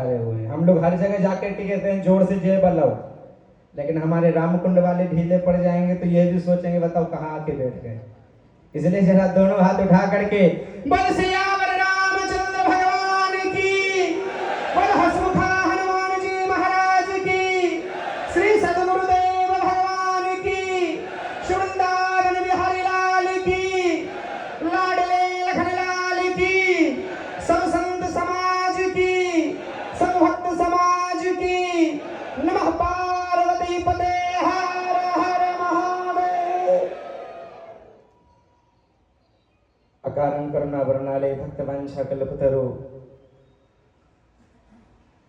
हुए हैं। हम लोग हर जगह जाके टिके हैं जोर से जय बल्लभ, लेकिन हमारे रामकुंड वाले ढीले पड़ जाएंगे तो ये भी सोचेंगे बताओ कहाँ आके बैठ गए। इसलिए जरा दोनों हाथ उठा करके बोल सियावर रामचंद्र भगवान की, बोल हसमुखा हनुमान जी महाराज की, श्री सद्गुरुदेव भगवान की, वृंदावन बिहारी लाल की, लाडले लखन लाल की, सब संत समाज की, सब भक्त समाज की। नमः पार्वती पते हर हर महादेव। अकारं करुणावरणालय भक्तवांछा कल्पतरो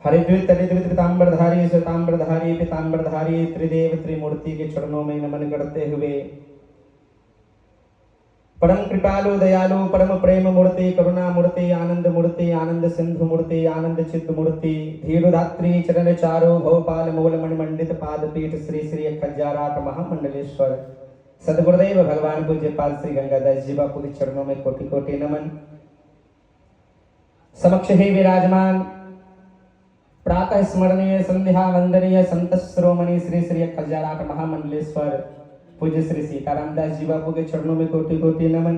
हरिद्वित हरिद्वित पीताम्बरधारी श्वेताम्बरधारी पीताम्बरधारी त्रिदेव त्रिमूर्ति के चरणों में नमन करते हुए परम कृपालु दयालु परम प्रेम मूर्ति करुणा मूर्ति आनंद सिंधु मूर्ति आनंद चित्त मूर्ति धीरुधात्री चरण चारो भोपाल मूल मणिमंडित पादपीठ श्री श्री खज्जाराट महामंडलेश्वर सदगुरुदेव भगवान पूज्यपाल श्री गंगादास जी बापू के चरणों में कोटि कोटि नमन। समक्ष ही विराजमान प्रातः स्मरणीय संध्या वंदनीय संत श्रोमणी श्री श्री खज्जाराट महामंडलेश्वर पूज्य श्री सीताराम दास जी बापू के चरणों में कोटि कोटि नमन।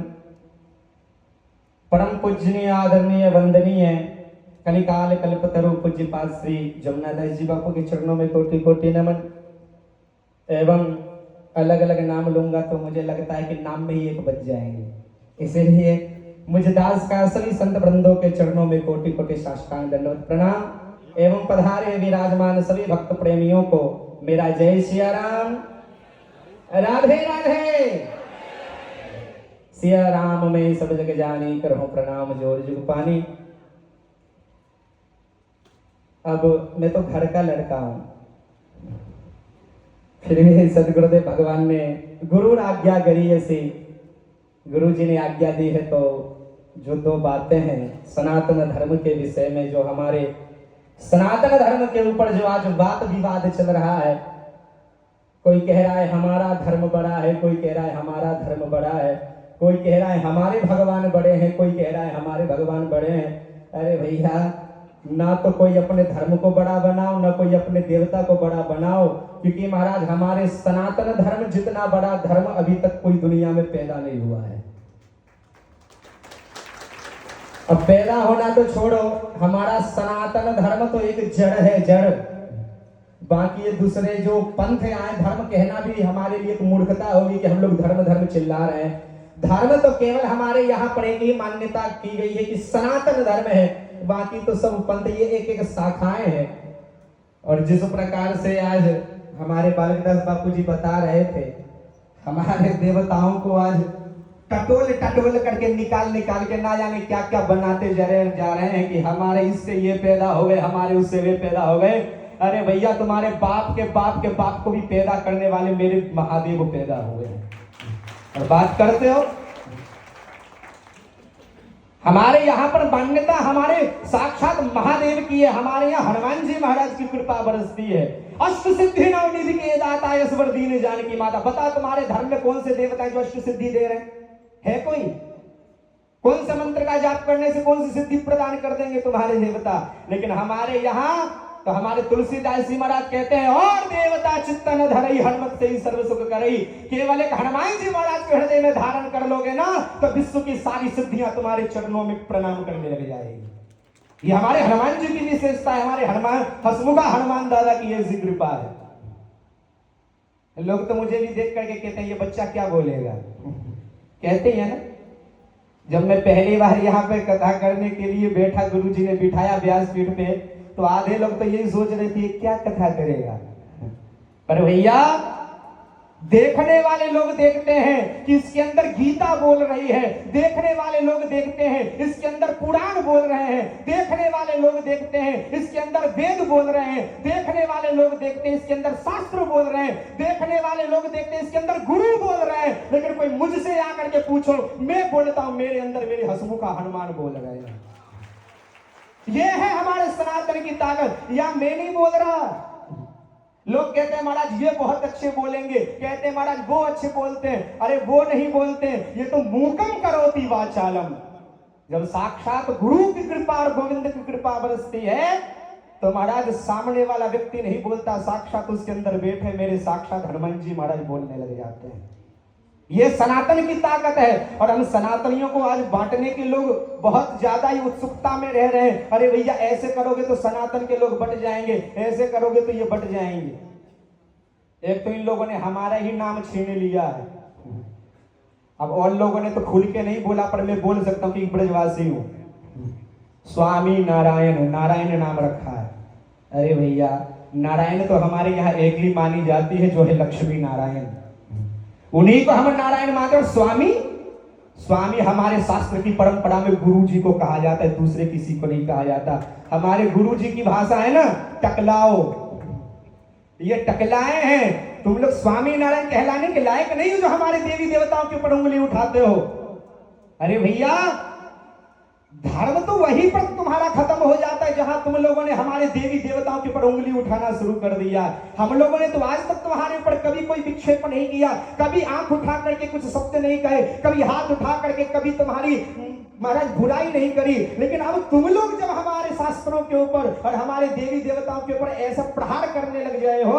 परम पूजनीय आदरणीय वंदनीय कलिकाल कल्पतरु पूज्यपाल श्री जमुना दास जी बापू के चरणों में कोटि कोटि नमन। एवं अलग अलग नाम लूंगा तो मुझे लगता है कि नाम में ही एक बच जाएंगे, इसीलिए मुझ दास का सभी संत वृंदों के चरणों में कोटि कोटि साष्टांग दंडवत प्रणाम। एवं पधारे विराजमान सभी भक्त प्रेमियों को मेरा जय सिया राम, राधे राधे। सिया राम में सब जग जानी, करहूं प्रणाम जोर जुग पानी। अब मैं तो घर का लड़का हूं, फिर भी सदगुरुदेव भगवान ने गुरु आज्ञा करी ऐसी, गुरु जी ने आज्ञा दी है तो जो दो बातें हैं सनातन धर्म के विषय में, जो हमारे सनातन धर्म के ऊपर जो आज वाद विवाद चल रहा है, कोई कह रहा है हमारा धर्म बड़ा है, कोई कह रहा है हमारा धर्म बड़ा है, कोई कह रहा है हमारे भगवान बड़े हैं, कोई कह रहा है हमारे भगवान बड़े हैं। अरे भैया, ना तो कोई अपने धर्म को बड़ा बनाओ, ना कोई अपने देवता को बड़ा बनाओ, क्योंकि महाराज हमारे सनातन धर्म जितना बड़ा धर्म अभी तक कोई दुनिया में पैदा नहीं हुआ है। अब पैदा होना तो छोड़ो, हमारा सनातन धर्म तो एक जड़ है, जड़। बाकी ये दूसरे जो पंथ आए, धर्म कहना भी हमारे लिए एक मूर्खता होगी कि हम लोग धर्म धर्म चिल्ला रहे हैं। धर्म तो केवल हमारे यहाँ पर एक ही मान्यता की गई है कि सनातन धर्म है, बाकी तो सब पंथ ये एक एक शाखाएं हैं। और जिस प्रकार से आज हमारे बालकदास बापू जी बता रहे थे, हमारे देवताओं को आज टटोल टटोल करके निकाल के ना जाने क्या क्या बनाते जा रहे हैं कि हमारे इससे ये पैदा हो गए, हमारे उससे वे पैदा हो गए। अरे भैया, तुम्हारे बाप के बाप के बाप को भी पैदा करने वाले मेरे महादेव पैदा हुए हैं और बात करते हो। हमारे यहाँ पर मान्यता हमारे साक्षात महादेव की है, हमारे यहाँ हनुमान जी महाराज की कृपा बरसती है। अष्ट सिद्धि नवनिधि के दाता यशवर दीन जानकी माता। बता तुम्हारे धर्म में कौन से देवता जो अष्ट सिद्धि दे रहे हैं? कोई? कौन से मंत्र का जाप करने से कौन सी सिद्धि प्रदान कर देंगे तुम्हारे देवता? लेकिन हमारे यहाँ तो हमारे तुलसीदास जी महाराज कहते हैं, और देवता चित्तन धरई हनुमत से ही सर्व सुख करई। केवल एक हनुमान जी महाराज के हृदय में धारण कर लोगे ना, तो विश्व की सारी सिद्धियां तुम्हारे चरणों में प्रणाम करने लग जाएगी। ये हमारे हनुमान जी की विशेषता है, हमारे हनुमान हसमुखा हनुमान दादा की ऐसी कृपा है। लोग तो मुझे भी देख करके कहते हैं ये बच्चा क्या बोलेगा, कहते हैं ना। जब मैं पहली बार यहाँ पे कथा करने के लिए बैठा, गुरु जी ने बिठाया व्यासपीठ पे, तो आधे लोग तो यही सोच रहे थे क्या कथा करेगा। पर भैया, देखने वाले लोग देखते हैं कि इसके अंदर गीता बोल रही है, देखने वाले लोग देखते हैं इसके अंदर पुराण बोल रहे हैं, देखने वाले लोग देखते हैं इसके अंदर वेद बोल रहे हैं, देखने वाले लोग देखते हैं इसके अंदर शास्त्र बोल रहे हैं, देखने वाले लोग देखते हैं इसके अंदर गुरु बोल रहे हैं। लेकिन कोई मुझसे आकर के पूछो, मैं बोलता हूं मेरे अंदर मेरे हसमुखा हनुमान बोल रहे हैं। ये है हमारे सनातन की ताकत। या मैं नहीं बोल रहा। लोग कहते हैं महाराज ये बहुत अच्छे बोलेंगे, कहते हैं महाराज वो अच्छे बोलते हैं। अरे वो नहीं बोलते, ये तो मूकम करोति वाचालम। जब साक्षात गुरु की कृपा और गोविंद की कृपा बरसती है, तो महाराज सामने वाला व्यक्ति नहीं बोलता, साक्षात उसके अंदर बैठे मेरे साक्षात हनुमान जी महाराज बोलने लग जाते हैं। ये सनातन की ताकत है। और हम सनातनियों को आज बांटने के लोग बहुत ज्यादा ही उत्सुकता में रह रहे हैं। अरे भैया ऐसे करोगे तो सनातन के लोग बट जाएंगे, ऐसे करोगे तो ये बट जाएंगे। एक तो इन लोगों ने हमारा ही नाम छीन लिया है। अब और लोगों ने तो खुल के नहीं बोला, पर मैं बोल सकता हूं कि ब्रजवासी हूं। स्वामी नारायण, नारायण नाम रखा है। अरे भैया नारायण तो हमारे यहाँ एक ही मानी जाती है, जो है लक्ष्मी नारायण। उन्हीं को हम नारायण मानते हैं। स्वामी, स्वामी हमारे शास्त्र की परंपरा में गुरु जी को कहा जाता है, दूसरे किसी को नहीं कहा जाता। हमारे गुरु जी की भाषा है ना टकलाओ, ये टकलाए हैं। तुम लोग स्वामी नारायण कहलाने के लायक नहीं हो जो हमारे देवी देवताओं के ऊपर उंगली उठाते हो। अरे भैया धर्म तो वहीं पर तुम्हारा खत्म हो जाता है जहां तुम लोगों ने हमारे देवी देवताओं के ऊपर उंगली उठाना शुरू कर दिया। हम लोगों ने तो आज तक तुम्हारे ऊपर कभी कोई विक्षेप नहीं किया, कभी आंख उठा करके कुछ शब्द नहीं कहे, कभी हाथ उठा करके कभी तुम्हारी महाराज बुराई नहीं करी। लेकिन अब तुम लोग जब हमारे शास्त्रों के ऊपर और हमारे देवी देवताओं के ऊपर ऐसा प्रहार करने लग गए हो,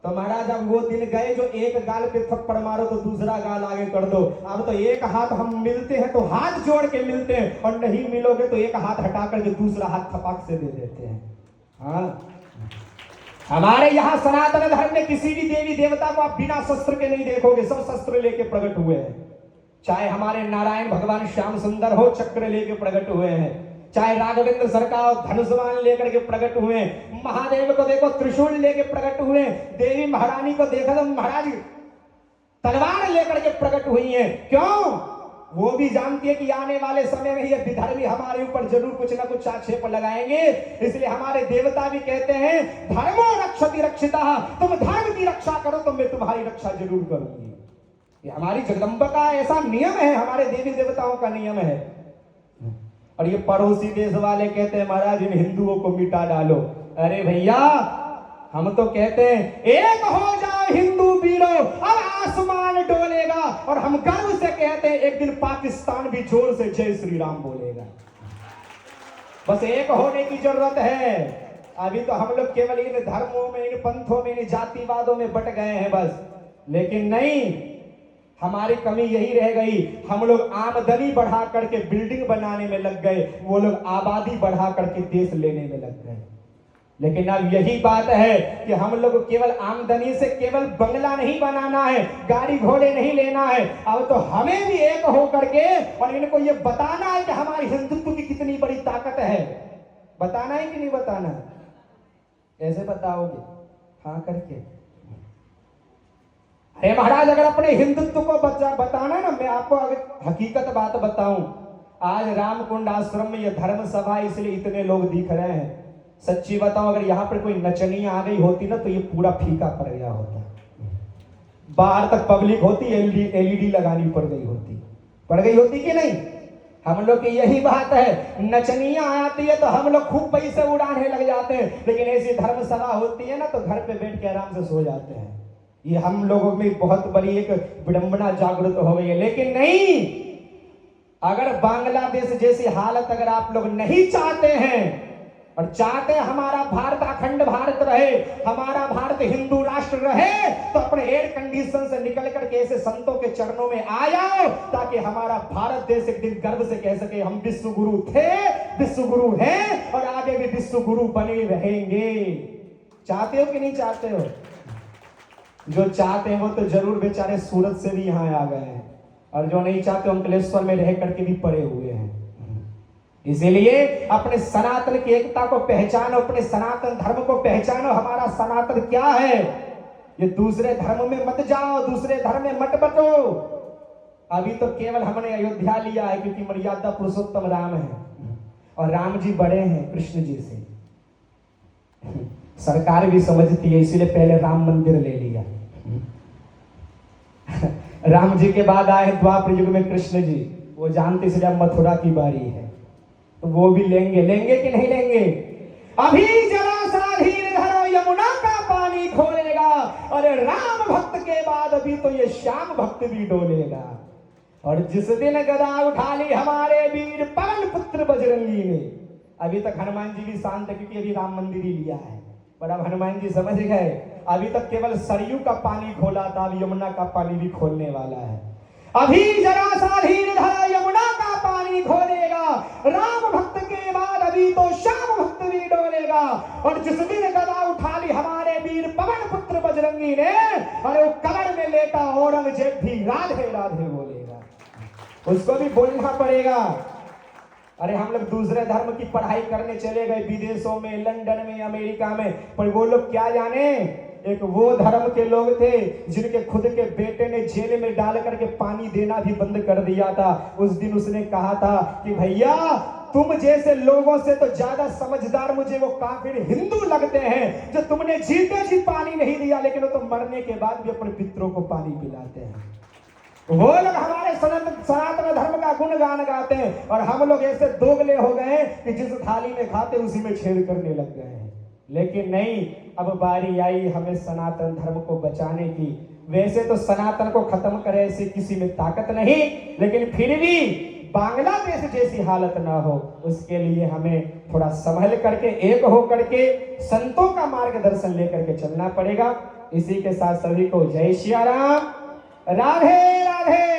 तो महाराज अब वो दिन गए जो एक गाल पे थप्पड़ मारो तो दूसरा गाल आगे कर दो। अब तो एक हाथ हम मिलते हैं तो हाथ जोड़ के मिलते हैं, और नहीं मिलोगे तो एक हाथ हटा करके दूसरा हाथ थपाक से दे देते हैं। हाँ, हमारे यहाँ सनातन धर्म में किसी भी देवी देवता को आप बिना शस्त्र के नहीं देखोगे, सब शस्त्र लेके प्रकट हुए हैं। चाहे हमारे नारायण भगवान श्याम सुंदर हो, चक्र लेके प्रकट हुए हैं। चाहे राघवेंद्र सरकार धनुष्मान लेकर के प्रकट हुए, महादेव को देखो त्रिशूल लेके प्रकट हुए, देवी महारानी को देखो तो महाराज तलवार लेकर के प्रकट हुई है। क्यों? वो भी जानती है कि आने वाले समय में ये विधर्मी हमारे ऊपर जरूर कुछ ना कुछ आक्षेप लगाएंगे। इसलिए हमारे देवता भी कहते हैं धर्मो रक्षति रक्षिता, तुम धर्म की रक्षा करो तो मैं तुम्हारी रक्षा जरूर करूंगी। ये हमारी जगदम्बा का ऐसा नियम है, हमारे देवी देवताओं का नियम है। और ये पड़ोसी देश वाले कहते हैं महाराज इन हिंदुओं को मिटा डालो। अरे भैया हम तो कहते हैं एक हो जाओ हिंदू वीरों, अब आसमान डोलेगा। और हम गर्व से कहते हैं एक दिन पाकिस्तान भी जोर से जय श्री राम बोलेगा। बस एक होने की जरूरत है। अभी तो हम लोग केवल इन धर्मों में, इन पंथों में, इन जातिवादों में बट गए हैं बस। लेकिन नहीं, हमारी कमी यही रह गई, हम लोग आमदनी बढ़ा करके बिल्डिंग बनाने में लग गए, वो लोग आबादी बढ़ा करके देश लेने में लग गए। लेकिन अब यही बात है कि हम लोग केवल आमदनी से केवल बंगला नहीं बनाना है, गाड़ी घोड़े नहीं लेना है। अब तो हमें भी एक हो करके और इनको ये बताना है कि हमारी हिंदुत्व की कितनी बड़ी ताकत है। बताना है कि नहीं बताना? ऐसे बताओगे हाँ करके? अरे महाराज अगर अपने हिंदुत्व को बताना ना, मैं आपको अगर हकीकत बात बताऊं, आज रामकुंड आश्रम में ये धर्म सभा इसलिए इतने लोग दिख रहे हैं। सच्ची बताऊं अगर यहाँ पर कोई नचनिया आ गई होती ना तो ये पूरा फीका पड़ गया होता। बाहर तक पब्लिक होती, एलईडी लगानी पड़ गई होती कि नहीं? हम लोग की यही बात है, नचनिया आती है तो हम लोग खूब पैसे उड़ाने लग जाते हैं, लेकिन ऐसी धर्म सभा होती है ना तो घर पे बैठ के आराम से सो जाते हैं। ये हम लोगों में बहुत बड़ी एक विडंबना जागृत हो गई है। लेकिन नहीं, अगर बांग्लादेश जैसी हालत अगर आप लोग नहीं चाहते हैं और चाहते हैं हमारा भारत अखंड भारत रहे, हमारा भारत हिंदू राष्ट्र रहे, तो अपने एयर कंडीशन से निकल करके ऐसे संतों के चरणों में आ जाओ, ताकि हमारा भारत देश एक दिन गर्व से कह सके हम विश्व गुरु थे, विश्व गुरु हैं और आगे भी विश्व गुरु बने रहेंगे। चाहते हो कि नहीं चाहते हो? जो चाहते हैं वो तो जरूर बेचारे सूरत से भी यहाँ आ गए हैं, और जो नहीं चाहते अंकलेश्वर में रह करके भी पड़े हुए हैं। इसीलिए अपने सनातन की एकता को पहचानो, अपने सनातन धर्म को पहचानो। हमारा सनातन क्या है? ये दूसरे धर्म में मत जाओ, दूसरे धर्म में मत बटो। अभी तो केवल हमने अयोध्या लिया है क्योंकि मर्यादा पुरुषोत्तम राम है और राम जी बड़े हैं कृष्ण जी से। सरकार भी समझती है, इसीलिए पहले राम मंदिर ले लिया। राम जी के बाद आए द्वापर युग में कृष्ण जी, वो जानते इसलिए अब मथुरा की बारी है, तो वो भी लेंगे कि नहीं लेंगे? अभी जरा सा धीर धरो, यमुना का पानी खोलेगा। और राम भक्त के बाद अभी तो ये श्याम भक्त भी डोलेगा। और जिस दिन गदा उठा ली हमारे वीर पवन पुत्र बजरंगी ने, अभी तक हनुमान जी भी शांत है क्योंकि अभी राम मंदिर ही लिया है। पर अब हनुमान जी समझ गए, अभी तक केवल सरयू का पानी खोला था, अब यमुना का पानी भी खोलने वाला है। अभी जरा सा धीर धरा, यमुना का पानी खोलेगा। राम भक्त के बाद अभी तो श्याम भक्त भी डोलेगा। और जिस दिन गदा उठा ली हमारे वीर पवन पुत्र बजरंगी ने, अरे वो कमर में लेटा औरंगजेब भी राधे राधे बोलेगा, उसको भी बोलना पड़ेगा। अरे हम लोग दूसरे धर्म की पढ़ाई करने चले गए विदेशों में, लंदन में, अमेरिका में, पर वो लोग क्या जाने, एक वो धर्म के लोग थे जिनके खुद के बेटे ने जेल में डाल करके पानी देना भी बंद कर दिया था। उस दिन उसने कहा था कि भैया तुम जैसे लोगों से तो ज्यादा समझदार मुझे वो काफिर हिंदू लगते हैं जो तुमने जीते जी पानी नहीं दिया, लेकिन वो तो मरने के बाद भी अपने पितरों को पानी पिलाते हैं। वो लोग हमारे सनातन धर्म का गुणगान गाते हैं और हम लोग ऐसे दोगले हो गए कि जिस थाली में खाते उसी में छेद करने लग गए हैं। लेकिन नहीं, अब बारी आई हमें सनातन धर्म को बचाने की। वैसे तो सनातन को खत्म करे ऐसे किसी में ताकत नहीं, लेकिन फिर भी बांग्लादेश जैसी हालत ना हो उसके लिए हमें थोड़ा संभल करके, एक हो करके संतों का मार्गदर्शन लेकर के चलना पड़ेगा। इसी के साथ सभी को जय श्री राम, राधे राधे।